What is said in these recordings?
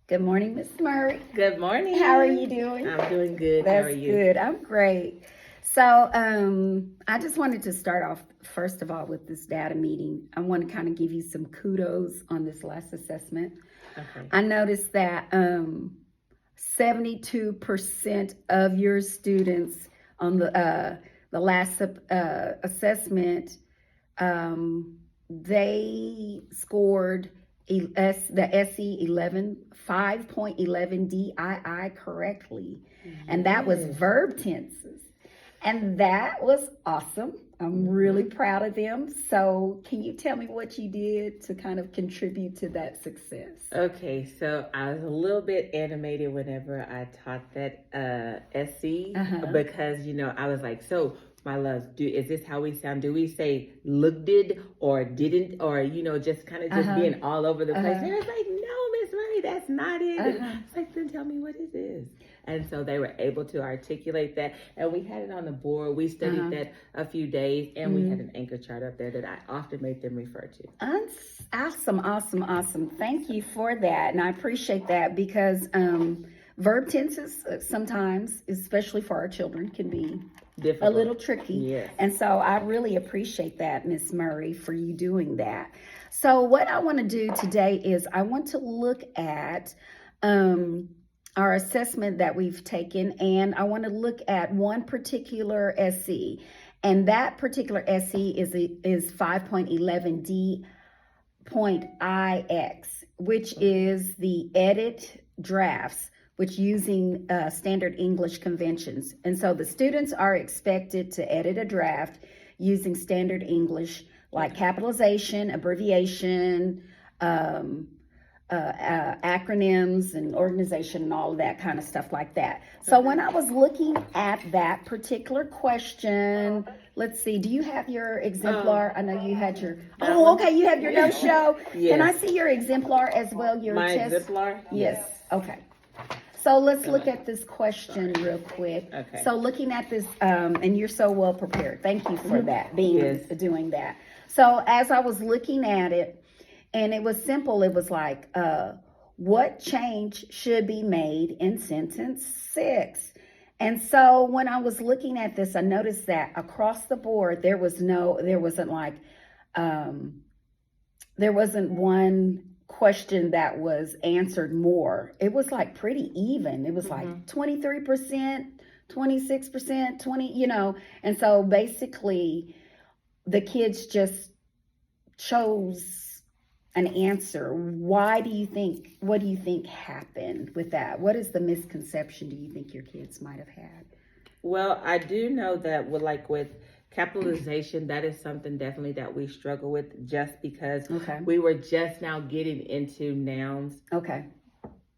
Good morning, Miss Murray. Good morning. How are you doing? I'm doing good. That's How are you? good. I'm great. So, I just wanted to start off first of all with this data meeting. I want to kind of give you some kudos on this last assessment. Okay. I noticed that 72% of your students on the last assessment, they scored the SE 5.11 DII correctly. And that was verb tenses. And that was awesome. I'm really proud of them. So can you tell me what you did to kind of contribute to that success? Okay, so I was a little bit animated whenever I taught that SC because I was like, so my loves, is this how we sound? Do we say looked or didn't, or just kind of just being all over the place? And I was like, no, Miss Murray, that's not it. It's like, then tell me what it is. And so they were able to articulate that, and we had it on the board. We studied that a few days, and we had an anchor chart up there that I often make them refer to. Awesome. Thank you for that, and I appreciate that because verb tenses sometimes, especially for our children, can be difficult, a little tricky. Yes. And so I really appreciate that, Miss Murray, for you doing that. So what I want to do today is I want to look at our assessment that we've taken, and I want to look at one particular SE, and that particular SE is 5.11D.IX, which is the edit drafts, which using standard English conventions. And so the students are expected to edit a draft using standard English, like capitalization, abbreviation, acronyms and organization and all of that kind of stuff like that. So when I was looking at that particular question, let's see, do you have your exemplar? I know you had your, okay, you have your no-show. Yes. Can I see your exemplar as well, your My test? exemplar? Yes, okay. So let's look at this question real quick. Okay. So looking at this, and you're so well prepared. Thank you for that, doing that. So as I was looking at it, and it was simple. It was like, what change should be made in sentence 6? And so when I was looking at this, I noticed that across the board, there wasn't one question that was answered more. It was like pretty even. It was like 23%, 26%, 20, and so basically the kids just chose an answer. What do you think happened with that? What is the misconception do you think your kids might have had? Well, I do know that with capitalization, that is something definitely that we struggle with just because we were just now getting into nouns.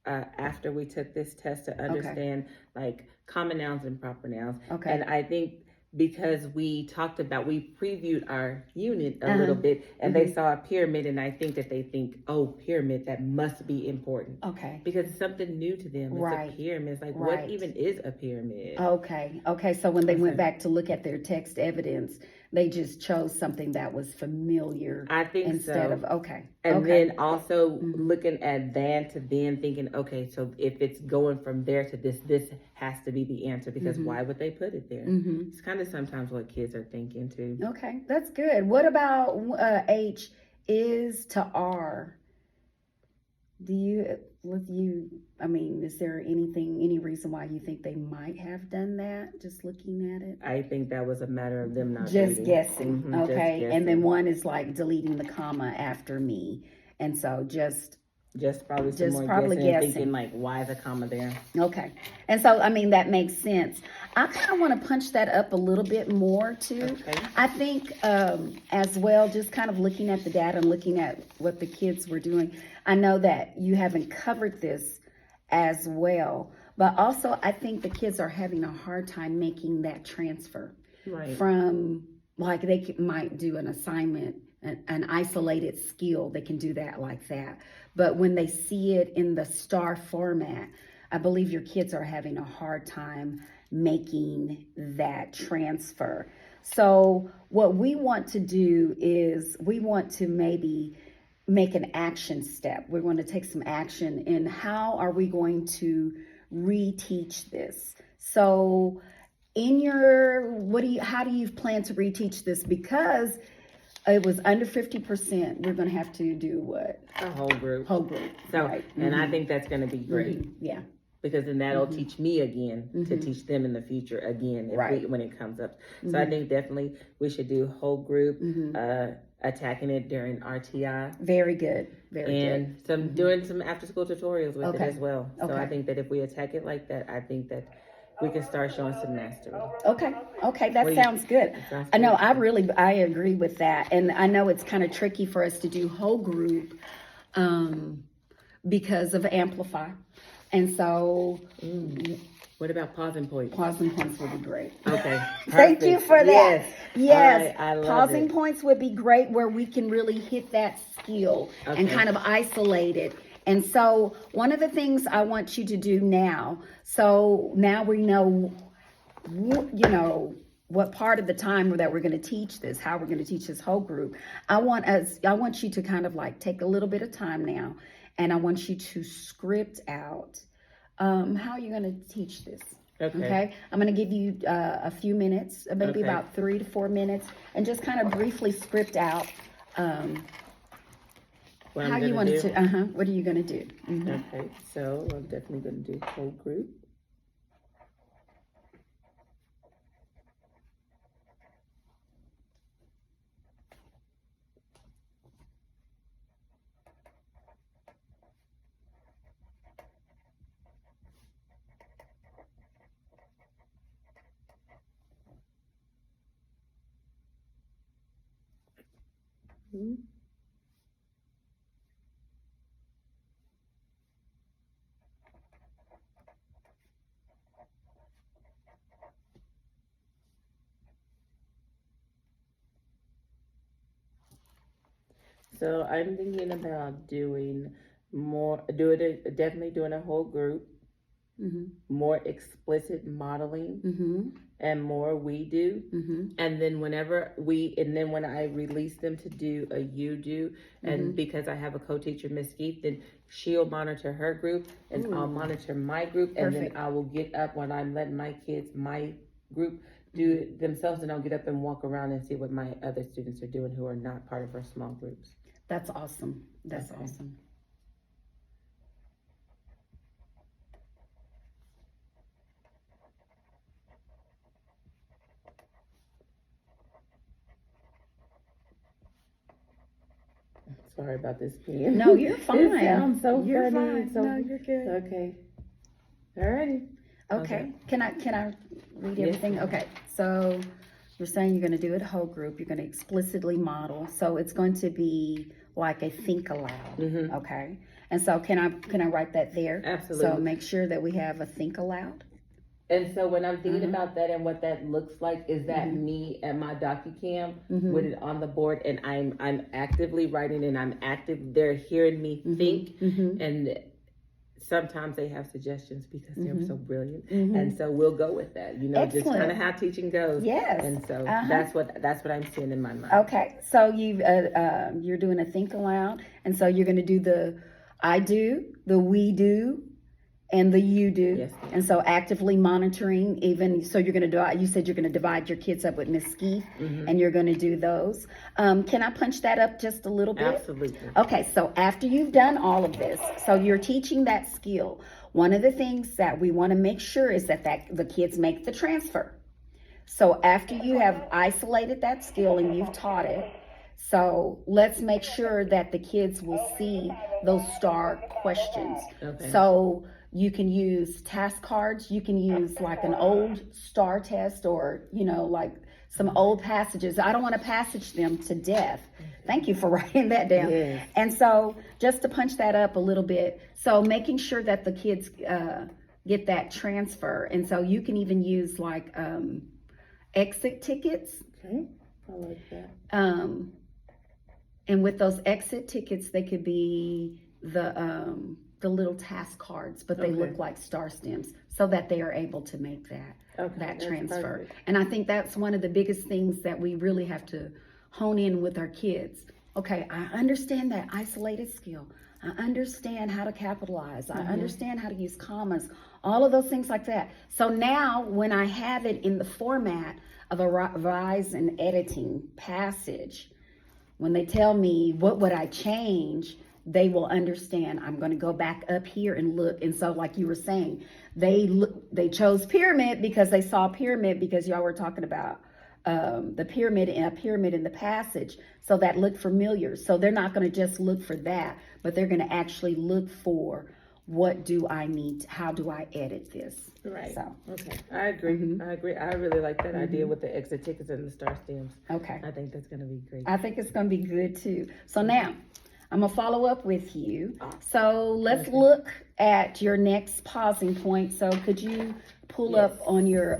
After we took this test to understand like common nouns and proper nouns. And I think because we previewed our unit a little bit, and they saw a pyramid, and I think that they think, oh, pyramid, that must be important. Because it's something new to them. It's a pyramid. It's like, what even is a pyramid? Okay. So when they went back to look at their text evidence, they just chose something that was familiar. I think instead so. of And then also looking at then to then thinking, okay, so if it's going from there to this has to be the answer, because why would they put it there? It's kind of sometimes what kids are thinking too. Okay, that's good. What about H is to R? Is there any reason why you think they might have done that, just looking at it? I think that was a matter of them not just reading. Guessing. Just okay. guessing. And then one is like deleting the comma after me. And so just probably some more guessing. Thinking like, why is a comma there? Okay. And so, that makes sense. I kind of want to punch that up a little bit more too. I think as well, just kind of looking at the data and looking at what the kids were doing, I know that you haven't covered this as well, but also I think the kids are having a hard time making that transfer from, like, they might do an assignment, an isolated skill, they can do that like that. But when they see it in the STAR format, I believe your kids are having a hard time making that transfer. So what we want to do is we want to maybe make an action step. We're going to take some action in how are we going to reteach this. So in your, how do you plan to reteach this? Because it was under 50%, we're going to have to do what? A whole group. Whole group. So, right. And I think that's going to be great. Yeah. Because then that'll teach me again to teach them in the future again when it comes up. So I think definitely we should do whole group, attacking it during RTI. Very good. And doing some after school tutorials with it as well. So I think that if we attack it like that, I think that we can start showing some mastery. Okay, that sounds good. I know, I agree with that. And I know it's kind of tricky for us to do whole group because of Amplify. And so, what about pausing points? Pausing points would be great. Okay. Thank you for that. Yes. Right, I love pausing points would be great where we can really hit that skill and kind of isolate it. And so one of the things I want you to do now, so now we know, what part of the time that we're going to teach this, how we're going to teach this whole group. I want you to kind of like take a little bit of time now. And I want you to script out how you're going to teach this. Okay. I'm going to give you a few minutes, maybe about 3 to 4 minutes, and just kind of briefly script out how you want to. What are you going to do? Okay. So I'm definitely going to do whole group. So I'm thinking about definitely doing a whole group, more explicit modeling, and more we do. And then when I release them to do a you do, and because I have a co-teacher, Miss Keith, then she'll monitor her group and I'll monitor my group. And then I will get up when I'm letting my group do it themselves, and I'll get up and walk around and see what my other students are doing who are not part of our small groups. That's awesome. That's awesome. Sorry about this pen. No, you're fine. It sounds so you're funny. Fine. No, you're good. Okay. Alrighty. Okay. Can I read everything? Yes. Okay. So you're saying you're going to do it whole group. You're going to explicitly model. So it's going to be like a think aloud. Okay. And so can I write that there? Absolutely. So make sure that we have a think aloud. And so when I'm thinking about that and what that looks like, is that me at my DocuCam with it on the board, and I'm actively writing, and they're hearing me think, and sometimes they have suggestions because they're so brilliant, and so we'll go with that. Excellent. Just kind of how teaching goes. Yes. And so that's what I'm seeing in my mind. Okay, so you're doing a think aloud, and so you're going to do the I do, the we do, and the you do. Yes. And so actively monitoring, even so you're going to do, you said you're going to divide your kids up with Miss Keith, and you're going to do those. Can I punch that up just a little bit? Absolutely. Okay, so after you've done all of this, so you're teaching that skill. One of the things that we want to make sure is that the kids make the transfer. So after you have isolated that skill and you've taught it, so let's make sure that the kids will see those STAR questions. Okay. So you can use task cards. You can use like an old STAR test, or, like some old passages. I don't want to passage them to death. Thank you for writing that down. Yes. And so just to punch that up a little bit, so making sure that the kids get that transfer. And so you can even use like exit tickets. Okay, I like that. And with those exit tickets, they could be the little task cards, but they look like STAR stems, so that they are able to make that transfer. Perfect. And I think that's one of the biggest things that we really have to hone in with our kids okay, I understand that isolated skill. I understand how to capitalize. I understand how to use commas, all of those things like that. So now when I have it in the format of a revise and editing passage, when they tell me what would I change, they will understand. I'm going to go back up here and look. And so like you were saying, they chose pyramid because they saw pyramid because y'all were talking about the pyramid and a pyramid in the passage. So that looked familiar. So they're not going to just look for that, but they're going to actually look for what do I need? How do I edit this? Right. So, okay. I agree. I agree. I really like that idea with the exit tickets and the star stems. Okay. I think that's going to be great. I think it's going to be good too. So now I'm going to follow up with you. So let's look at your next pausing point. So could you pull up on your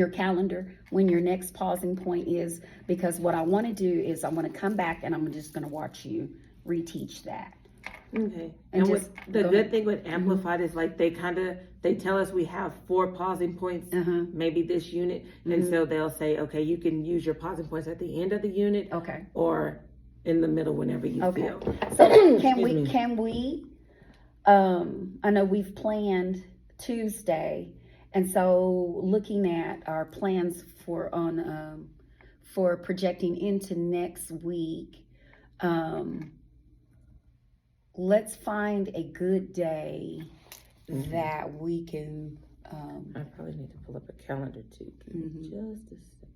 calendar when your next pausing point is? Because what I want to do is I want to come back and I'm just going to watch you reteach that. Okay. And And just the go good ahead. thing with Amplified is like they tell us we have 4 pausing points, maybe this unit. And so they'll say, okay, you can use your pausing points at the end of the unit Okay. or in the middle whenever you feel. So can we, I know we've planned Tuesday, and so looking at our plans for projecting into next week, let's find a good day that we can, I probably need to pull up a calendar too. Give me just a second.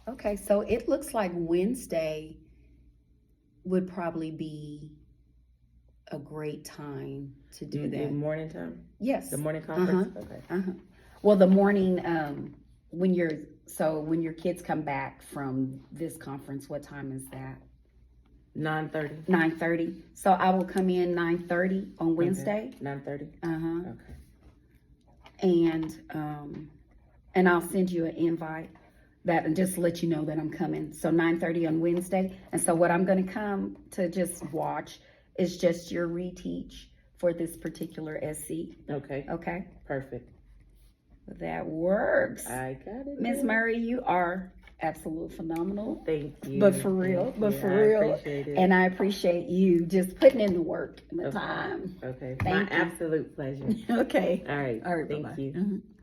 okay, so it looks like Wednesday would probably be a great time to do The that. morning time? Yes. The morning conference? Okay. Well, the morning, when your kids come back from this conference, what time is that? 9:30. 9:30. So I will come in 9:30 on Wednesday. 9:30? Okay. And I'll send you an invite that and just let you know that I'm coming. So 9:30 on Wednesday. And so what I'm going to come to just watch is just your reteach for this particular SC. Okay. Okay. Perfect. That works. I got it. Ms. Murray, you are absolutely phenomenal. Thank you. But for real, I appreciate it. And I appreciate you just putting in the work and the time. Okay. Thank My you. absolute pleasure. Okay. All right. All right. Thank Bye-bye. you.